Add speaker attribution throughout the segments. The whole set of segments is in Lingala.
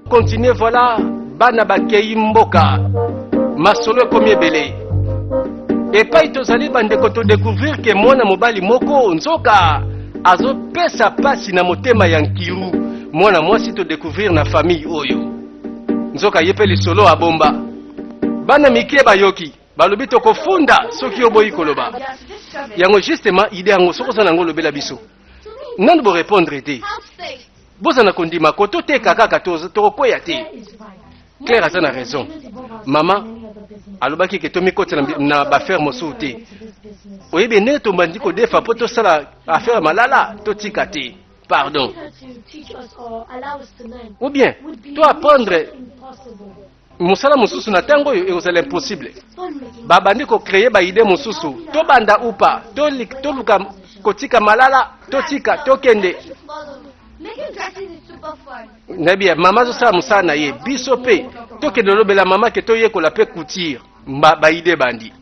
Speaker 1: continuer voilà bana bakei mboka masolo komi ebele epai tozali bandeko to découvrir ke mwana mobali moko nzoka azopesa pasi na motema ya nkiru mwana mwasi to découvrir na famille oyo nzoka ye mpe lisolo abomba bana mikie bayoki balobi tokofunda soki oboyi koloba yango justement ide yango soko oza nango lobela biso nani borépondre te bozana kondima koto te kaka tokokwea te Claire aza na raison mama alobaki ke tomikoti na bafere mosusu te oyebi ndenge tombandi kodefa mpo tosala affaire malala totika te pardon ou bien to apprendre mosala mosusu na ntango oyo ekozala impossible babandi kocreye baide mosusu tobanda upa toluka kotika malala totika tokende nabia mama azosala mosala na ye biso mpe tokende lobela mama ke toyekola mpe couture baide bandi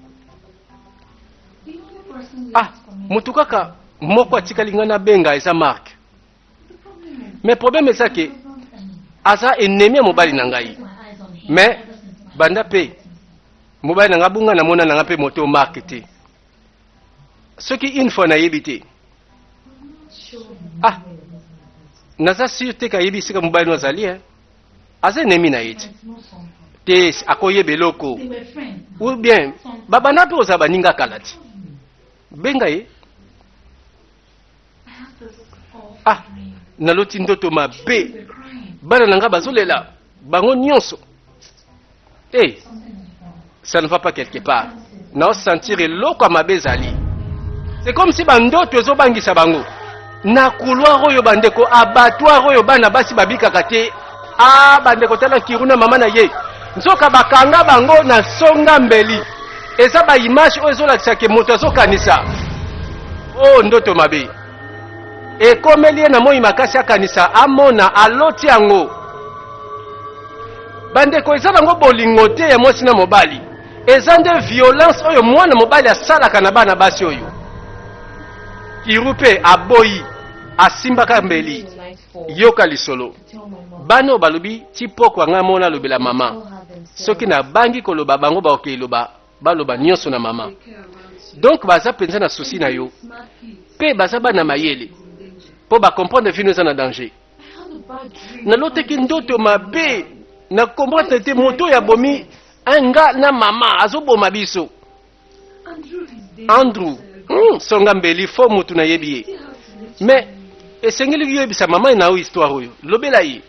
Speaker 1: motu kaka moko atikali ngai na benga eza marke mais problème eza ke aza ennemi ya mobali na ngai mais banda mpe mobali na ngai bunga namona na ngai mpe moto marke te soki une fois nayebi te naza sur te kayebi esika mobali no azali aza ennemi na ye te akoyeba eloko ou bien babanda mpe ozala baninga kala te benga ye naloti ndoto mabe bana na ngai bazolela bango nyonso ça ne va pas quelque part naosentir eloko ya mabe ezali c'est comme si bandoto ezobangisa bango na couloir oyo bandeko abattoir oyo bana basi babikaka te bandeko tala kiruna mama na ye nzoka bakanga bango na songa mbeli eza baimage oyo ezolakisa ke moto azokanisa ndoto mabe ekomeli ye na moi makasi akanisa amona aloti yango bandeko eza bango bolingo te ya mwasi na mobali eza nde violence oyo mwana mobali asalaka na bana basi oyo kiru mpe aboyi asimbaka mbeli yoka lisolo bana oyo balobi ti poko anga mona alobela mama soki nabangi koloba bango baokeloba baloba nyonso na mama donc baza mpenza na susi na yo mpe baza bana mayele mpo bakomprendre vino eza na danger naloteki ndoto mabe na komprendre te moto ya bomi nga na mama azoboma biso Andrew songa mbeli fo mutu na yebi ye mais esengeli yoyebisa mama na o histoire oyo lobela ye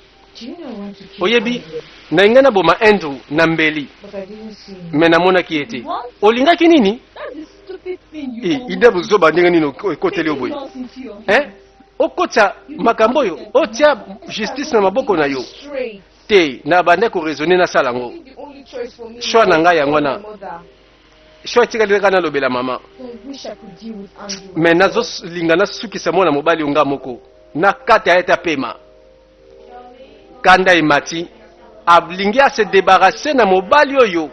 Speaker 1: oyebi na inga na boma Andrew na mbeli mais namonaki ye te olingaki nini ide buzoba ndenge nini ekoteli oboye okota makambo oyo otia justice na maboko na yo te na bande koraisonne na sala ngo choix na ngai yango na choix etikali kaka nalobela mama mais nazolinga nasukisa mwana mobali onga moko na kati ayeta pema kanda emati alingi ase débarrasser na mobali oyo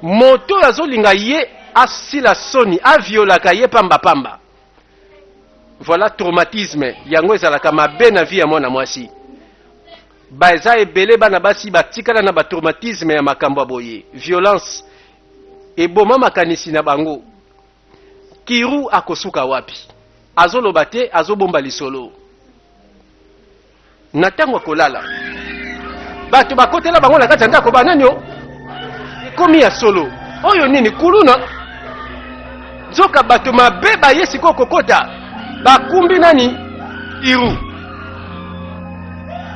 Speaker 1: moto oyo azolinga ye asila soni aviolaka ye pamba voilà traumatisme yango ezalaka mabe na vie ya mwana mwasi baeza ebele bana basi batikala na batraumatisme ya makambo boye violence eboma makanisi na bango kiru akosuka wapi azoloba te azobomba lisolo na ntango akolala bato bakotela bango na kati ya ndako bananio ekomi ya solo oyo nini kuluna nzoka bato mabe baye sikoyo kokota bakumbi nani kiru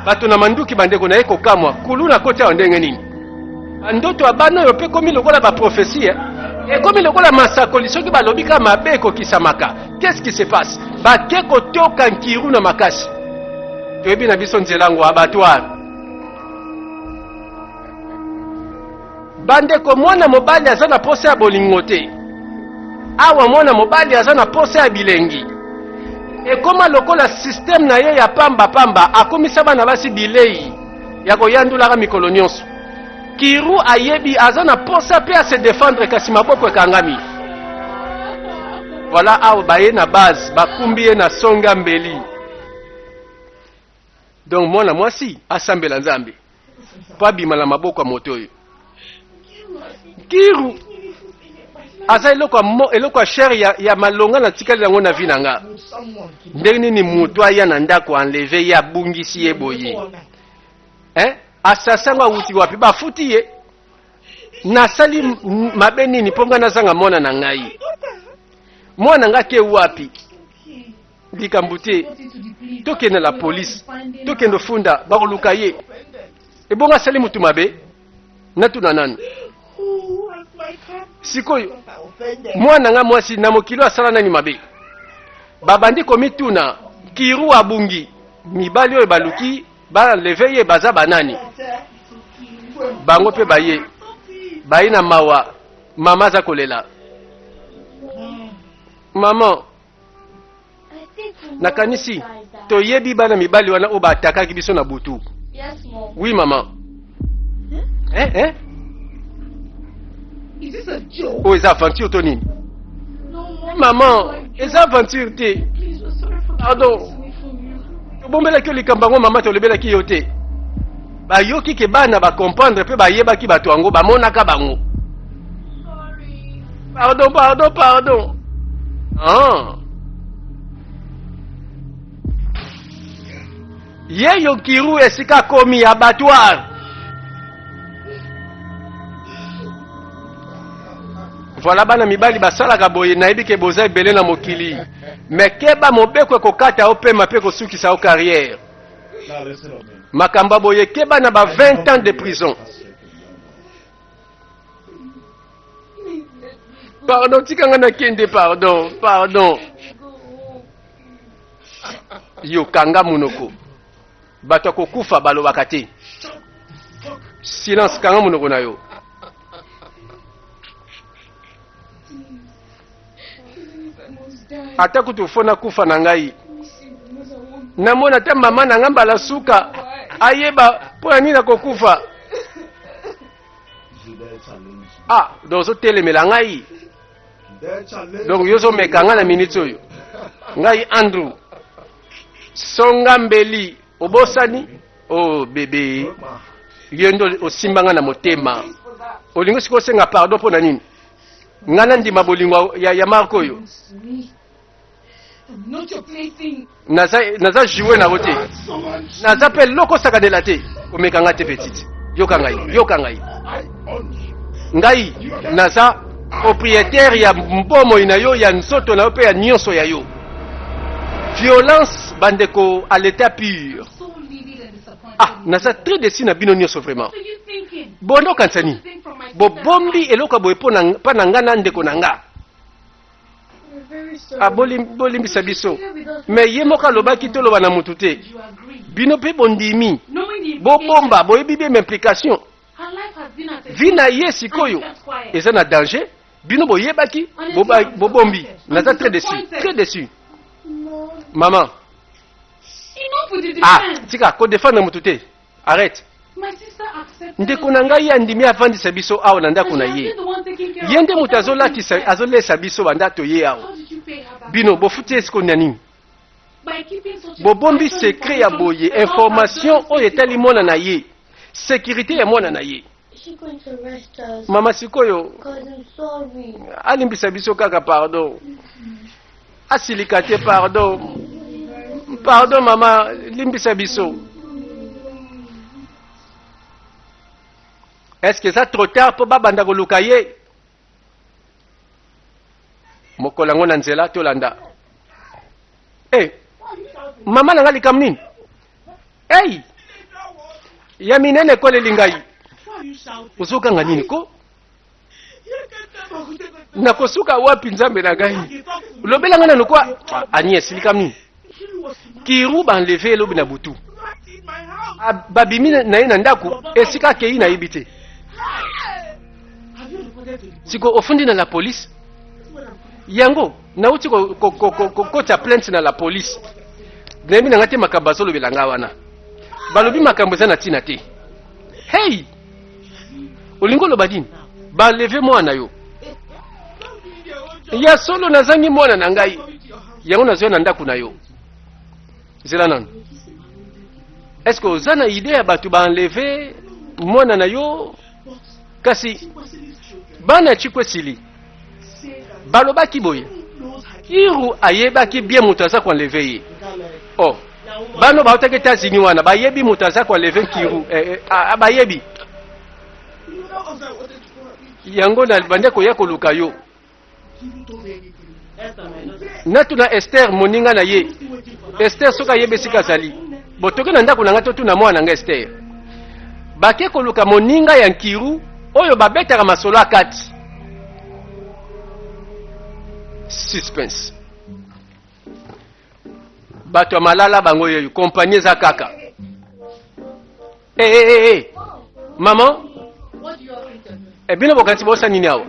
Speaker 1: bato na manduki bandeko na ye kokamwa kuluna koti awa ndenge nini ndoto ya bana oyo mpe komi lokola baprofesie ekomi lokola masakoli soki balobi kaka mabe ekokisamaka qu'est-ce qui se passe bake kotoka nkiru na makasi toyebi na biso nzela yango abattoir bandeko mwana mobali aza na posa ya bolingo te awa mwana mobali aza na posa ya bilengi ekoma lokola systeme na ye ya pamba akomisa bana basi bilei ya koyandulaka mikolo nyonso kiru ayebi aza na posa pe a se défendre kasi maboko ekangami voilà awa baye na base bakumbi ye na songa mbeli donc mwana mwasi asambela nzambe po abima na maboko ya moto oyo. Kiru aza eloko ya shere ya malonga na tikali yango na vi na nga. Ndenge nini moto aya na ndako enleve ye abungisi ye boye. Asasango awuti wapi bafuti ye. Nasali mabe nini mpo nga nazanga mwana na ngai. Mwana nga ke wapi? Likambo te. Tokende la police. Tokende funda bakoluka ye. Ebonga sali mutu mabe. Natuna nani? Sikoyo mwana nga mwasi na mokilo asala nani mabe. Babandi komituna kiru abungi. Mibali oyo baluki ba leve ye baza banani. Bango pe baye. Baye na mawa. Mama za kolela. Maman. Nakanisi toyebi bana mibali wana oba atakaki biso na butu.
Speaker 2: Yes, Mom.
Speaker 1: Oui, maman.
Speaker 2: Is this a joke?
Speaker 1: Oh, is aventure Tony?
Speaker 2: No, Mom.
Speaker 1: Maman, is aventure te?
Speaker 2: Please, we're sorry for
Speaker 1: Pardon.
Speaker 2: listening from you.
Speaker 1: Bombela ki likambango mama to lebela ki yote. Ba yoki ke bana ba comprendre pe ba yeba ki bato ango ba monaka bango.
Speaker 2: Sorry.
Speaker 1: Pardon. Ah. Ye yo kiru esika komi abattoir. Voilà bana mibali basalaka boye nayebi ke boza ebele na mokili. Mais keba mobeko kokata opema pe kosukisa o carrière. Makamba boye keba na ba 20 ans de prison. Pardon, tikanga na kende pardon. Yo kanga munoko. Bato kokufa balobaka te. Silence kanga munoko na yo. Ata kutufona kufa na ngai. Namona te mama na ngamba la suka. Ayeba po nini na kokufa. Dozo telemela ngai. Donc yozo mekanga na minute oyo. Ngai Andrew. Songa mbeli obosani. Oh bébé. Yendo osimbanga na motema. Olingo siko senga pardon po na nini? Ngana ndima bolingo ya Marco oyo.
Speaker 2: Not your plaything.
Speaker 1: Naza jouer na wote. Naza pe loko sakadela te. Omekanga te petite. Yoka ngai. Ngai naza propriétaire ya mbomo inayo ya nsoto na pe ya nyonso ya yo. Violence bandeko à l'état pur.
Speaker 2: So livid and disappointed.
Speaker 1: Naza très déçu na bino nyonso vraiment.
Speaker 2: What are you thinking?
Speaker 1: Bondo kansani.
Speaker 2: Think from my sister.
Speaker 1: Bobombi eloko boye pa na nga na ndeko na nga.
Speaker 2: We're very sorry.
Speaker 1: Bolimbisa biso. Mais ye moka lobaki toloba na mutu te.
Speaker 2: You agree.
Speaker 1: Bino pe bondimi.
Speaker 2: Knowing the
Speaker 1: Bobomba boyebi bien implication.
Speaker 2: her life has been at a
Speaker 1: Vina ye sikoyo. Eza na danger. Bino boyebaki bobombi. Naza très déçu.
Speaker 2: No.
Speaker 1: Maman.
Speaker 2: Enough with the defense.
Speaker 1: Tika ko défendre mutu te. Arrête.
Speaker 2: My sister accepted.
Speaker 1: Ndeko na ngai andimi avandisa biso awa na ndako na ye. Yende mutu azolesa biso banda to ye awa.
Speaker 2: How did you pay her back?
Speaker 1: Bino bofuti esiko nani?
Speaker 2: By keeping such a
Speaker 1: Bobombi secret ya boye information oyo etali mwana na ye. Sécurité ya mwana na ye.
Speaker 3: Is she going to arrest us?
Speaker 1: Mama sikoyo
Speaker 3: Because I'm sorry.
Speaker 1: alimbisa biso kaka pardon. Asilika te pardon. Pardon mama, limbisa biso. Est-ce que ça trop tard pour babanda koluka ye? Mokolango na nzela tolanda. Mama nanga likam nini? Ya minene kole lingai. Uzokanga nini ko? Nakosuka wapi nzambe na ngai? Lobela ngana nokwa Agnès likam nini? Kiru ba enlever lobi na butu. Babimi na ye na ndako esika ke ina yibite. Siko ofundi na la police. Yango nauti ko ta plainte na la police. Nemi na ngate makambazo lobela nga wana. Balobi makambo za na tina te. Hey! Olingo lobadini. Ba lever mwana yo. Ya solo nazangi mwana na ngai. Yango nazo na ndako na yo. Zela nani? Est-ce que vous avez une idée à battre ba enlever mwana na yo kasi bana chikwesili balobaki boye Kiru ayebaki bien moto aza koenleve ye. Oh, bano baotaki États-Unis wana bayebi moto aza koenleve Kiru bayebi yango na bande koya koluka yo. Natuna Esther moninga na ye. Esther soka yebe sika zali. Botoke na ndako na ngato tuna mwana nga Esther. Bake koluka moninga ya Kiru oyo babetaka masolo akati. Suspense. Bato malala bango yeyo compagnie za kaka. Maman. Bino bokanti bosa nini awa.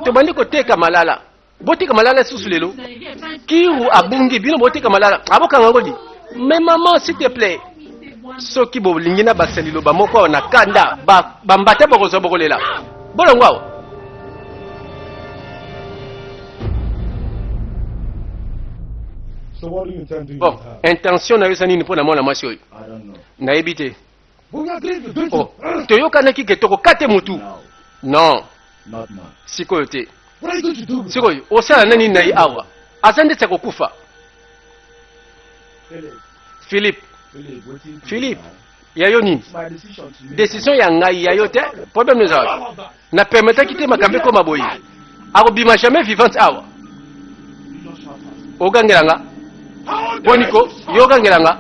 Speaker 1: To bandi ko teka malala. Botika malala susu lelo. Kiru abungi bino botika malala. Aboka ngangodi. Mais maman s'il te plaît. Soki bo lingina baselilo ba moko na kanda ba mbate bokozo bokolela. Bolongo awa.
Speaker 4: So what do you intend to do?
Speaker 1: Bon, intention na yosani ni pona mwana mwasi oyo.
Speaker 4: I don't know.
Speaker 1: Na ebite.
Speaker 4: We agreed to do it.
Speaker 1: Oh, toyoka ki ketoko kate mutu. Non.
Speaker 4: Not now.
Speaker 1: Sikoyo te.
Speaker 4: What are you going to do?
Speaker 1: Sikoyo, osala nani na yi awa. Asante tsako kufa. Philippe. Philippe. Yayo nini?
Speaker 4: My decision to make.
Speaker 1: Décision ya ngai yayo te. Problème neza. Na permettre kite makambe ko maboyi. Ako bima jamais vivante awa. Ogangelanga. Boniko, yogangelanga.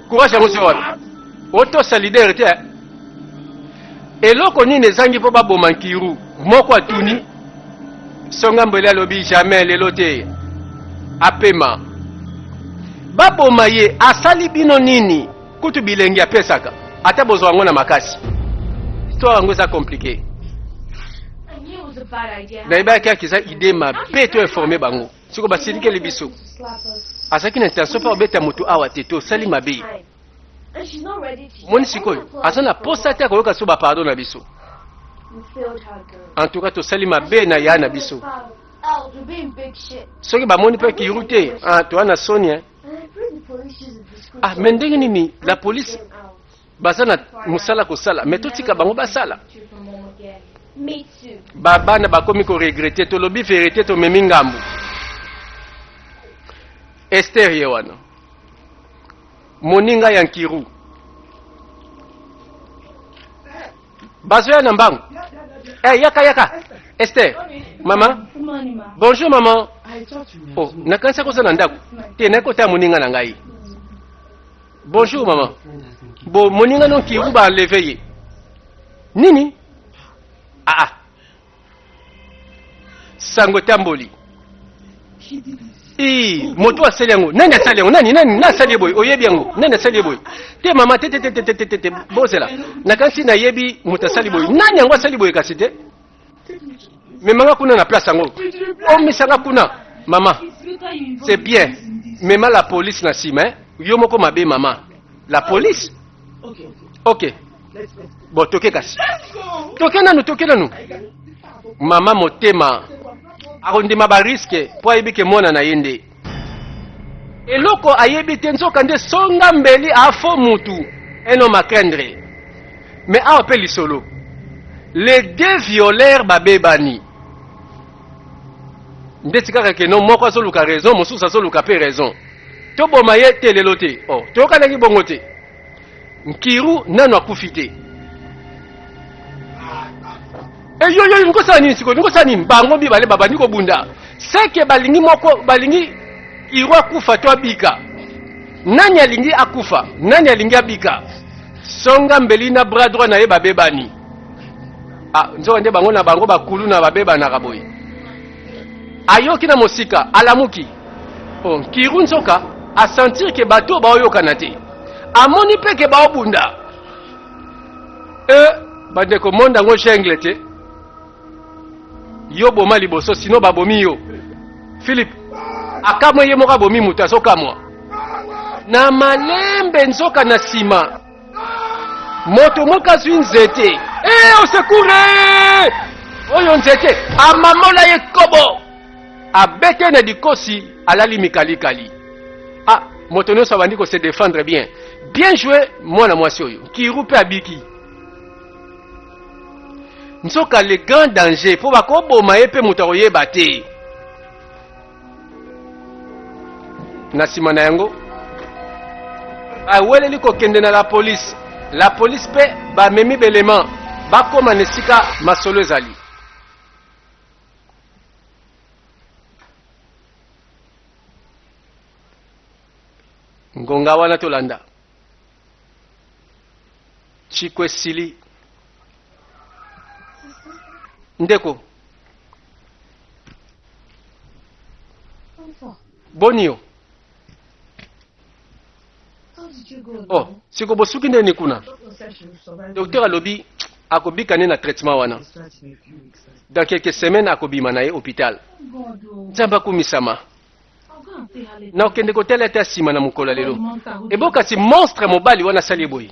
Speaker 1: Courage yango siwana. Auto solidarité. Eloko nini ezangi po baboma Kiru. Moko atuni. Songa mbele alobi jamais lelo te. Apema. Baboma ye asali bino nini kutu bilengi apesaka. Ata bozo wango na makasi. Histoire yango eza compliqué. Na iba kia kiza idée ma beto informé bango. Siko basilike libiso. Asaki na intention pa obeta mutu awa teto sali mabe. Moni sikoyo asana posa te koyoka so ba pardon na biso. En tout cas to sali mabe na ya na biso. Soki ba moni pe Kiru te, to ana Sonia. Ah, mendenge nini la police basana musala ko sala, mais totika bango basala. Baba na bakomi ko regretter to lobi vérité to memi ngambu. Esther yewana. Moninga ya Kiru. Bazoya na mbangu. Yaka. Esther. Maman. Bonjour maman. Oh, nakansa ko sana ndako. Te nako ta moninga na ngai. Bonjour maman. Bo moninga non Kiru ba leveiller. Nini? Sango tamboli. Moto asali yango. Nani asali yango? Nani asali boy? Oyebi yango. Nani asali boy? Te mama te bozela. Nakansi na yebi moto asali boy. Nani yango asali boy kasi te? Memanga kuna na place yango. O misanga kuna. Mama. C'est bien. Mema la police na sima, hein? Yo moko mabe mama. La police? OK. Bon, toke kasi. Toke nanu. Mama motema. Arondima ba risque po ayebi ke mona na yende. Eloko ayebi te nzoka nde songa mbeli afo mutu. Eno makendre. Mais a appelle solo. Les deux violeurs babebani. Ndeti kaka ke non moko azoluka raison, mosusu azoluka pe raison. To boma ye telelo te. Oh, to kana ki bongo te. Kiru nano akufite. Yo ngosani nini siko ngosani bango bi bale baba niko bunda. Seke balingi moko balingi Kiru akufa to abika. Nani alingi akufa? Nani alingi abika? Songa mbeli na bras droit na ye babebani. Nzo nde bango na bango bakulu na babeba na kaboyi. Ayoki na mosika alamuki. Oh, Kiru nzoka a sentir que bato ba oyoka na te. Amoni pe ke ba obunda. Bande ko monda ngo jungle te. Yo boma liboso sino babomi yo. Philippe akamwe ye moka bomi muta soka mwa. Na malembe nzoka na sima. Moto moka zwi nzete. Au secours! Oyo nzete amamola ye kobo. Abete na dikosi alali mikalikali. Moto nyonso abandi ko se défendre bien. Bien joué mwana mwasi oyo. Kiru pe abiki. nsoka le grand danger po bakoboma ye mpe moto akoyeba te. Na nsima na yango aweleli kokende na la police mpe bamemi belema bakoma na esika masolo ezali. Ngonga wana tolanda chikwe sili ndeko bonio. Oh, siko bosuki ndeni kuna docteur alobi akobika ne na traitement wana dans quelques semaines akobima na ye hôpital. Nzambe akumisama na okende kotela ete asima na mokolo lelo ebokasi monstre mobali wana asali boye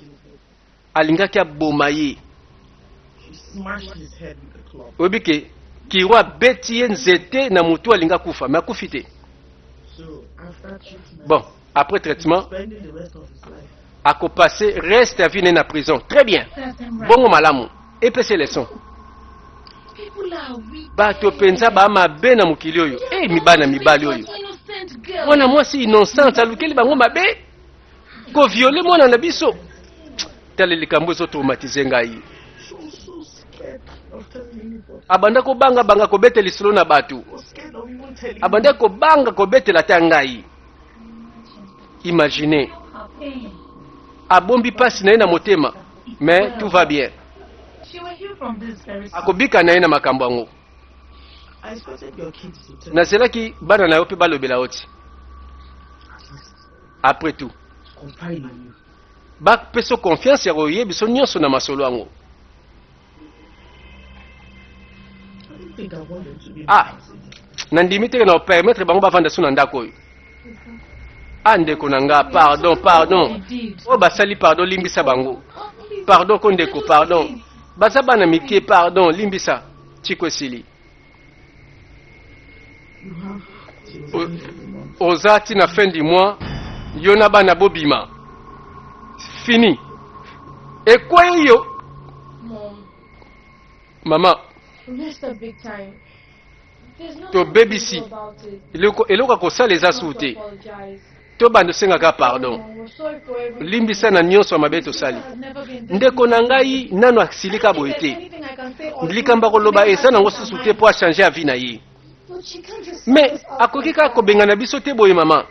Speaker 1: alingaki aboma ye oyebi ke kiro abeti ye nzete na motu alinga kufa me akufi te. Bon, après traitement akopase reste à vie na prison. Très bien, bongo malamu epese leson bato penza bamabe na mokili oyo mibana mibali oyo mwana mwasi innocent alukeli bango mabe koviole mwana na biso tala likambo ezotraumatize ngai. Abanda kobanga kobetela lisolo na bato, abanda kobanga kobetela ta ngai. Imaginez, abombi pasi na ye na motema mais tout va bien. Akobika na ye na makambo yango. Nazelaki bana na yo mpe balobela oti après tout bapesa confiance ya koyeba biso nyonso na masolo yango. Nandimi te na opermettre bango bavanda so na ndako oyo. Ndeko na nga pardon o basali pardon limbisa bango pardon kondeko pardon baza bana mike pardon limbisa chikwesili ozati na fin du mois yona bana bobima fini ekwe yo mama to babysit eloko kosala eza sute to bando sengaka pardon limbisa na nyonso ya mabe tosali. Ndeko na ngai nano asilika boye te likambo koloba eza nango susu te po achange avi na ye mais akoki kaka kobengana biso te boye mama.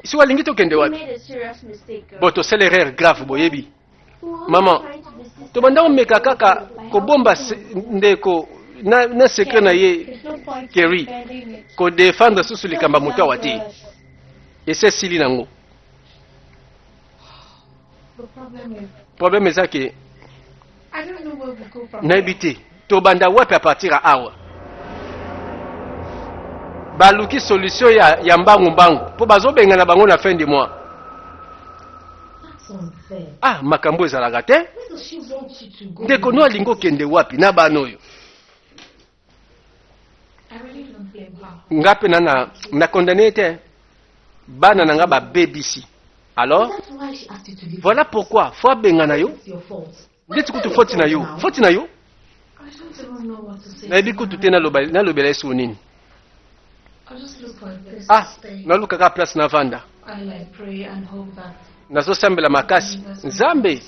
Speaker 1: Si walingi tokende wapi bo tosala erreur grave boyebi mama tobanda komeka kaka kobomba ndeko na secret na ye Kerry ko défendre susu likamba moto wa te ese sili nango. Problème eza ke nayebi tobanda wapi a partir a awa baluki solution ya mbangu po bazobenga na bango na fin du mois. Makambo ezalaka te ndeko no alingi okende wapi na bana oyo. Ngape na condamné te bana nanga ba babysit. Alors voilà pourquoi faut abengana yo ndeti kutu foti na yo na ebi kutu te na lobela yesu nini. Naluka ka place na vanda nazosambela makasi nzambe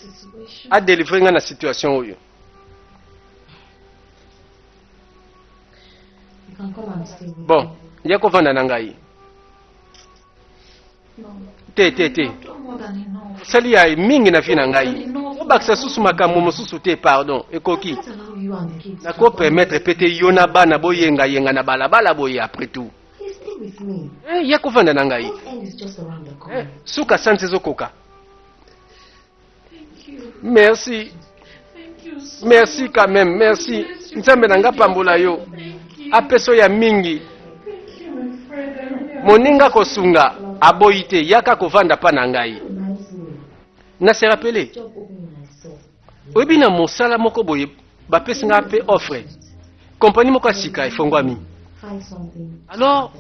Speaker 1: adelivre nga na situation oyo. Bon, ya kovanda na ngai te sali ya mingi na vie na ngai obakisa susu makambo mosusu te pardon ekoki nako permettre pete yo na bana boyenga na balabala boye après tout ya kovanda na ngai suka sanse zokoka. Merci quand même, merci nzambe nanga pambola yo apeso ya mingi moninga kosunga aboyite yaka kovanda pa na ngai na se rappeler oyebi na mosala moko boye bapesi nga pe offre compagnie moko asika efongwami alors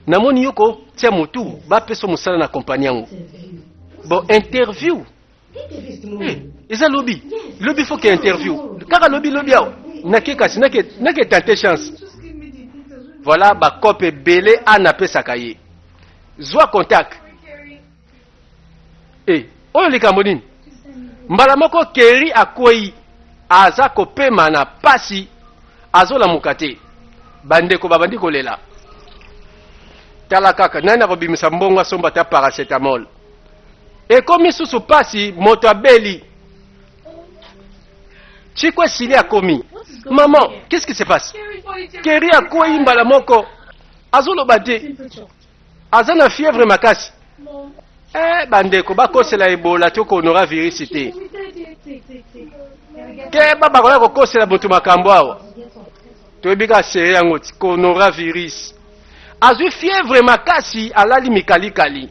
Speaker 1: namoni yoko tia motu bapesa mosala na compagnie yango bon interview eza lobi faut que interview kaka lobi awa nake kasi nake tenter chance voilà bakope ebele ana apesaka ye zwa contact oyo likambo nini mbala moko Keri akwei aza kopema na pasi azolamuka te bandeko babandi kolela tala kaka nani akobimisa mbongo asomba ta paracetamol ekomi susu pasi moto abeli chikwe sili akomi maman qu'est-ce qui se passe Keri akwei mbala moko azoloba te aza na fièvre makasi bandeko bakosela ebola to konora virus te ke babakola kokosela moto makambo awa toyebika sere yango ti konora virus azwi fièvre makasi alali mikalikali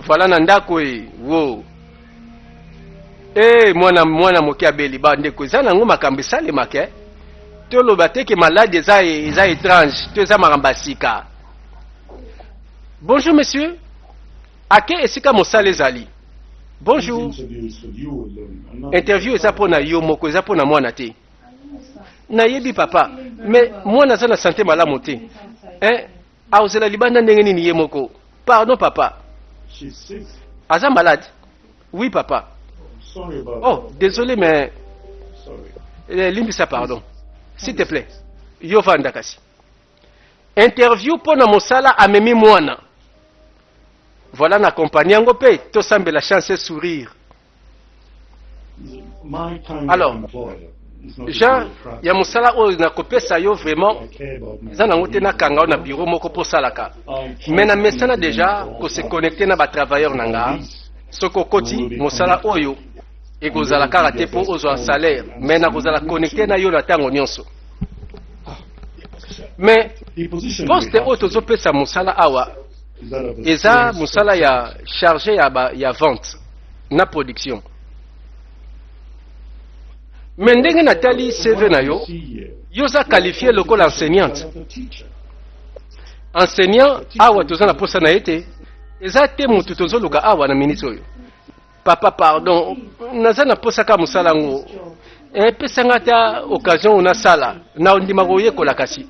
Speaker 1: voilà na ndako wo mwana moke abeli bandeko eza nango makambo esalemaka toloba te ke malade eza étrange to eza makambo ya sika. Bonjour monsieur, ake esika mosala ezali. Bonjour, interview eza mpo na yo moko eza mpo na mwana te. Nayebi papa, mais mwana aza na santé malamu te. Aozela libanda ndenge nini ye moko? Pardon papa. Aza malade? Oui papa. Oh, désolé mais limbisa pardon. S'il te plaît. Yo vanda kasi. Interview pour na mosala amemi mwana. Voilà na compagnie yango pe to sambe la chance sourire. Alors, Jean ya mosala o na kopesa yo vraiment za na ngote na kanga na bureau moko po salaka. Mais na mesana déjà ko se connecter na ba travailleur nanga. Soko koti mosala oyo ekozala kaka te po ozwa salaire, mais na kozala connecter na yo na tango nyonso. Mais poste oyo tozopesa mosala awa eza mosala ya chargé ya vente na production. Mais ndenge natali CV na yo yoza qualifié lokola enseignante. Enseignant awa toza na posa na ete eza te mutu tozoluka awa na minute oyo. Papa pardon naza na posa ka mosala ngo pesanga ta occasion na sala na ndima koyekola kasi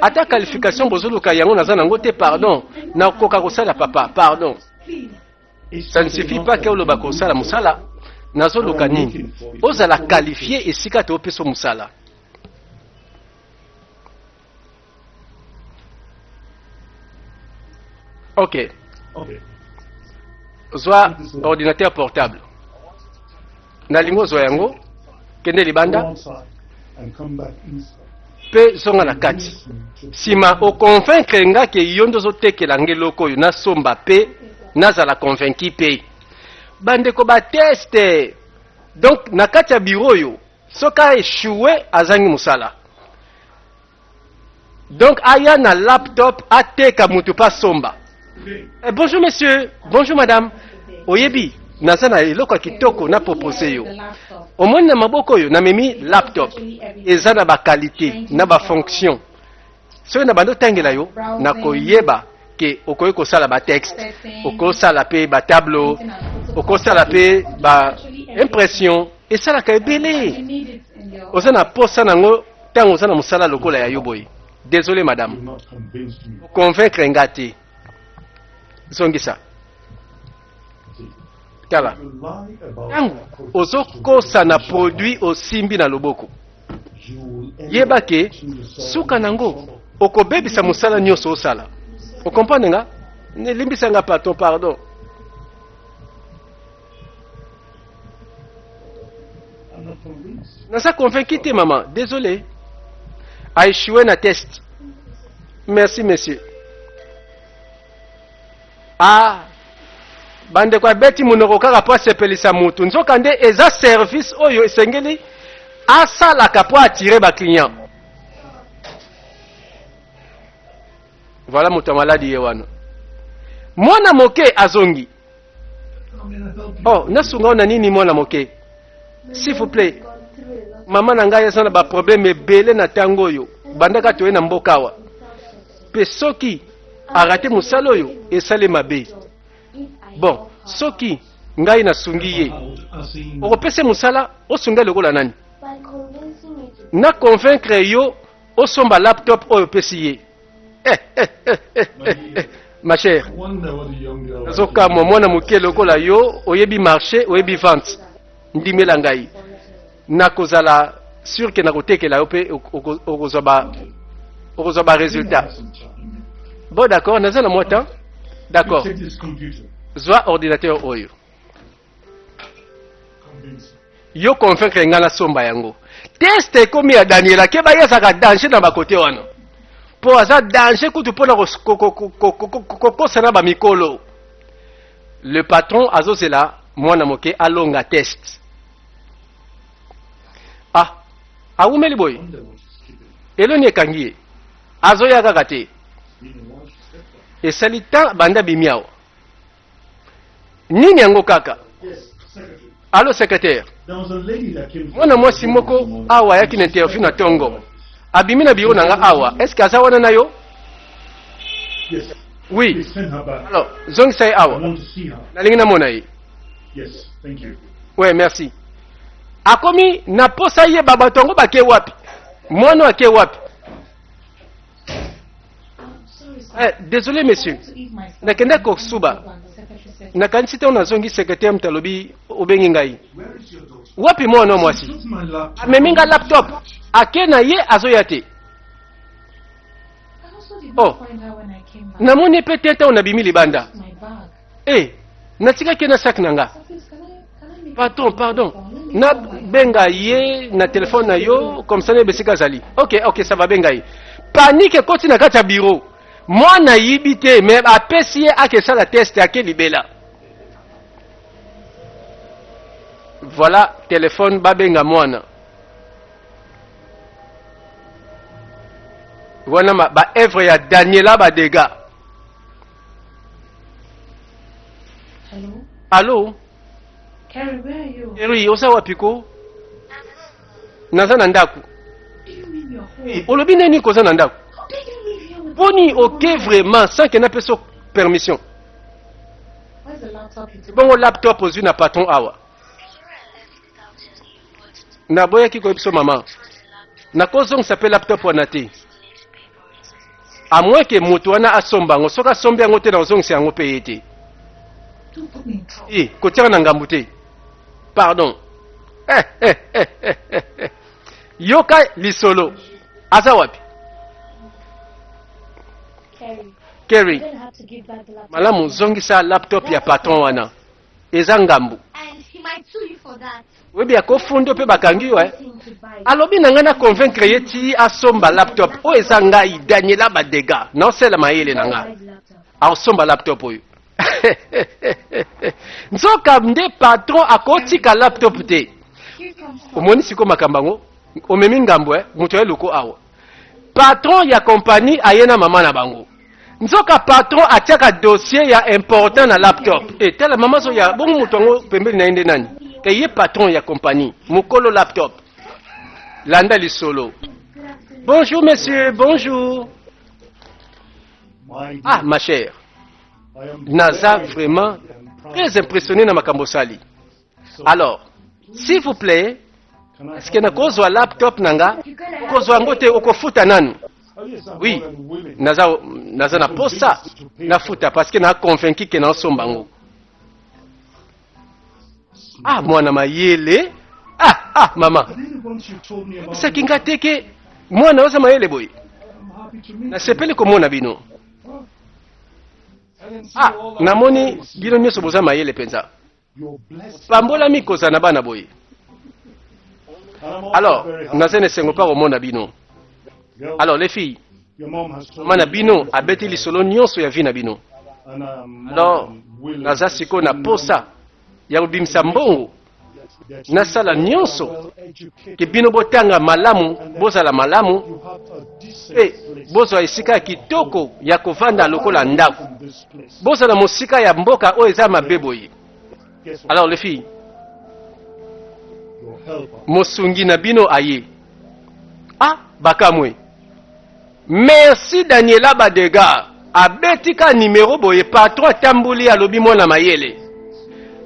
Speaker 1: ata qualification bozoluka yango naza nango te pardon na koka kosala papa pardon. Ça ne suffit pas que oloba kosala mosala nazoluka nini ozala qualifié esika te opeso mosala. Ok. Zwa ordinateur portable nalingo zwa yango kende libanda pe zonga na kati sima oconvaincre nga ke yo ndo zotekela ngeloko oyo nasomba pe nazala convaincu pe bandeko bateste. Donc na kati ya bureau oyo soka échoué azangi musala. Donc aya na laptop ateka mutu pa somba. Bonjour monsieur, bonjour madame. Oyebi, naza na eloko kitoko na propose yo. Omoni na maboko yo na memi laptop. Eza na ba qualité, na ba fonction. Soki na bando tangela yo na koyeba ke okoyi kosala ba texte, okosala pe ba tableau, okosala pe ba impression, esalaka ebele. Oza na posa nango tango oza na mosala lokola ya yo boye. Désolé madame. Convaincre nga te. Zongisa. Kala. Tango ozokosa na produit osimbi na loboko. Yeba ke suka nango okobebisa mosala nyonso osala. O comprendre nga? Ne limbisa nga pardon. Nasa convaincu te maman, désolé. A échoué na test. Merci monsieur. Bande kwa beti munoko kaka po sepelisa mutu. Nzoka nde eza service oyo esengeli asalaka po attirer ba client. Voilà mutu maladi ye wana. Mwana moke azongi. Oh, nasunga na nini mwana moke? S'il vous plaît. Maman na ngai eza na ba problème ebele na tango oyo. Bandaka toye na mboka wa. Pe soki arate musala oyo esale mabe. bon soki ngai nasungi ye okopesa musala osunga lokola nani
Speaker 3: By convincing me to
Speaker 1: na convaincre yo osomba laptop oyo opesi ye ma chère nazokamwa mwana moke lokola yo oyebi marché oyebi vente ndimela ngai nakozala sûr ke nakotekela yo mpe okozwa ba résultat bon d'accord naza na mwa temps d'accord
Speaker 4: Take this computer.
Speaker 1: zwa ordinateur oyo
Speaker 4: Convince.
Speaker 1: yo convaincre ngai nasomba yango teste ekomi ya daniel ake bayesaka danger na bakote wana mpo aza danger kutu mpona kokosana bamikolo le patron azozela mwana moke alonga test ah awumeli boye
Speaker 4: Wonder what she's keeping.
Speaker 1: eloni ekangi ye azoya kaka te
Speaker 4: Meaning what she's kept.
Speaker 1: esali ta banda bimi awa nini yango kaka
Speaker 4: Yes, secretary.
Speaker 1: alo secrétaire
Speaker 4: There was a lady that came.
Speaker 1: mwana mwasi moko awa ayaki na interview na ntongo abimi na biro na nga awa eske aza wana na yo
Speaker 4: Yes.
Speaker 1: oui
Speaker 4: Please send her back.
Speaker 1: alors zongisa ye
Speaker 4: I
Speaker 1: awa
Speaker 4: want to see her.
Speaker 1: nalingi namona ye
Speaker 4: Yes, thank you.
Speaker 1: ouais merci akomi na posa yeba bato yango bake wapi mwana ake wapi
Speaker 2: I'm sorry, sir.
Speaker 1: désolé monsieur
Speaker 2: To eat my stuff.
Speaker 1: nakende kosuba
Speaker 2: The secretary said,
Speaker 1: nakanisi te nazongi secrétaire mutalobi obengi ngai
Speaker 4: Where is your daughter?
Speaker 1: wapi mwana mwasi
Speaker 4: Took my laptop.
Speaker 1: ameminga laptop ake na ye azoya te
Speaker 2: I also did
Speaker 1: Oh.
Speaker 2: not find her when I came back.
Speaker 1: namoni pe te ntango nabimi libanda
Speaker 2: My bag.
Speaker 1: natikaki na sak na nga
Speaker 2: So please, can I make
Speaker 1: pardon na benga ye na telefone na yo comme ça nebesika azali ok ça va benga ye panique ekoti na kati ya bureau mwana yibi te me apesi ye akesala test ake libela voilà telefone babenga mwana wana baevre ya daniela badega
Speaker 2: Hello?
Speaker 1: allo
Speaker 2: Carrie, where are you?
Speaker 1: eri oza wapi ko naza na ndako
Speaker 2: Do you mean you're home?
Speaker 1: olobi nini koza na ndako
Speaker 2: How did you leave here with
Speaker 1: poni ok vraiment sans que napesa permission
Speaker 2: Where's the laptop you took?
Speaker 1: bongo laptop ozwi na patron awa naboyaki koyebi biso mama nakozongisa mpe laptop wana te a moins ke moto wana asomba yango soki asombi yango te nakozongisa yango mpe ye te
Speaker 2: Don't put me in trouble.
Speaker 1: kotiaka na ngambu te pardon yoka lisolo aza wapi
Speaker 3: Kerry.
Speaker 1: Kerry
Speaker 3: Then have to give back the laptop.
Speaker 1: malamu zongisa laptop ya patron wana eza ngambu
Speaker 3: And he might sue you for that.
Speaker 1: oyebi akofundi mpe bakangi yo
Speaker 3: Him to buy.
Speaker 1: alobi na ngai na convaincre ye ti asomba laptop oyo eza ngai daniela badega naosala mayele na nga
Speaker 3: Buy the laptop.
Speaker 1: aosomba laptop oyo nzoka nde patron akotika laptop te
Speaker 2: Here comes
Speaker 1: omoni siko makambo yango omemi ngambo moto ya loko awa patron ya kompani aye na mama na bango nzoka patron atiaka dossier ya important na laptop tala mama so ya bongo moto yango pembeni na ye nde nani eye patron ya kompani mokolo laptop landa lisolo bonjour monsieur bonjour
Speaker 4: My
Speaker 1: ah ma chère
Speaker 4: I am
Speaker 1: naza
Speaker 4: very
Speaker 1: vraiment
Speaker 4: proud.
Speaker 1: très impressionné na makambo sali alors s'il vous plaît
Speaker 4: Can I
Speaker 1: est-ce que nakozwa laptop nanga
Speaker 3: You're gonna have
Speaker 1: okozwa yango te okofuta nanu
Speaker 4: Oh, yes, I'm
Speaker 1: oui
Speaker 4: more than willing.
Speaker 1: naza na posa nafuta parce que naconvaincu ke naosomba yango ah mwana mayele mama
Speaker 4: I didn't want you told me about
Speaker 1: saki nga te ke mwana oza mayele boye
Speaker 4: I'm happy to meet
Speaker 1: nasepeli komona bino
Speaker 4: you. I didn't see all of
Speaker 1: namoni
Speaker 4: this.
Speaker 1: bino nyonso boza mayele mpenza
Speaker 4: You're blessed.
Speaker 1: pambolami kozala na bana boye
Speaker 4: And I'm also
Speaker 1: alors
Speaker 4: very happy.
Speaker 1: naza na esengo mpa komona bino
Speaker 4: Girl,
Speaker 1: alors les filles
Speaker 4: your mom has told
Speaker 1: mama na
Speaker 4: me
Speaker 1: bino abeti lisolo nyonso ya vi na bino
Speaker 4: and I'm more
Speaker 1: alors
Speaker 4: than willing
Speaker 1: naza
Speaker 4: to
Speaker 1: sikoyo na
Speaker 4: know
Speaker 1: posa ya kobimisa mbongo
Speaker 4: that
Speaker 1: nasala
Speaker 4: you
Speaker 1: nyonso
Speaker 4: are well educated.
Speaker 1: ke bino botanga malamu bozala malamu
Speaker 4: You have a decent
Speaker 1: mpe
Speaker 4: place
Speaker 1: bozwa esika ya kitoko ya kovanda lokola ndako
Speaker 4: in this place.
Speaker 1: bozala mosika ya mboka oyo eza mabe boye
Speaker 4: Guess what?
Speaker 1: alors les filles
Speaker 4: Your helper.
Speaker 1: mosungi na bino aye bakamwe merci daniela badega abetika numéro boye patron atambuli alobi mwana mayele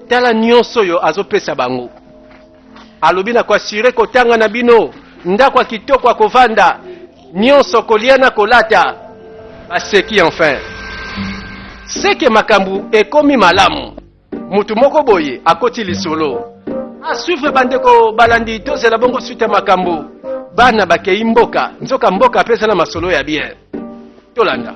Speaker 1: tala nyonso yo azopesa bango alobi na kwasire kotanga na bino ndako ya kitoko ya kovanda nyonso kolia na kolata baseki enfin seke makambu ekomi malamu mutu moko boye akoti lisolo asuivre bandeko balandi tozela bongo suite makambu bana bakei mboka nzoka mboka apesa na masolo ya bien tolanda